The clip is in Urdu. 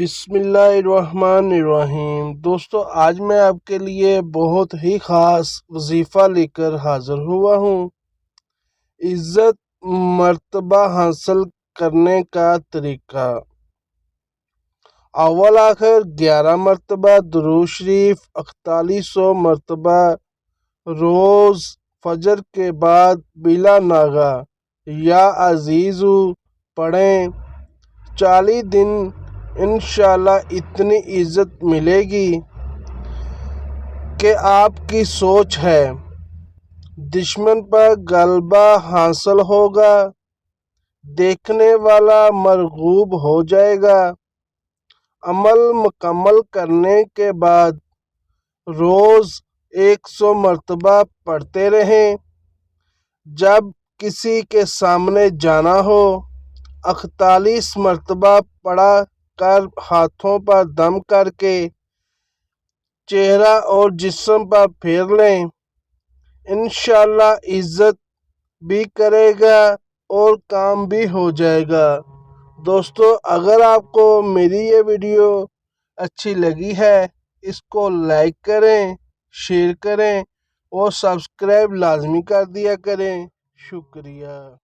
بسم اللہ الرحمن الرحیم۔ دوستو، آج میں آپ کے لیے بہت ہی خاص وظیفہ لے کر حاضر ہوا ہوں۔ عزت مرتبہ حاصل کرنے کا طریقہ۔ اول آخر 11 مرتبہ درود شریف 4800 مرتبہ روز فجر کے بعد بلا ناغہ یا عزیزو پڑھیں۔ 40 دن انشاءاللہ اتنی عزت ملے گی کہ آپ کی سوچ ہے، دشمن پر غلبہ حاصل ہوگا، دیکھنے والا مرغوب ہو جائے گا۔ عمل مکمل کرنے کے بعد روز 100 مرتبہ پڑھتے رہیں۔ جب کسی کے سامنے جانا ہو 48 مرتبہ پڑھا کر ہاتھوں پر دم کر کے چہرہ اور جسم پر پھیر لیں، انشاءاللہ عزت بھی کرے گا اور کام بھی ہو جائے گا۔ دوستو، اگر آپ کو میری یہ ویڈیو اچھی لگی ہے، اس کو لائک کریں، شیئر کریں اور سبسکرائب لازمی کر دیا کریں۔ شکریہ۔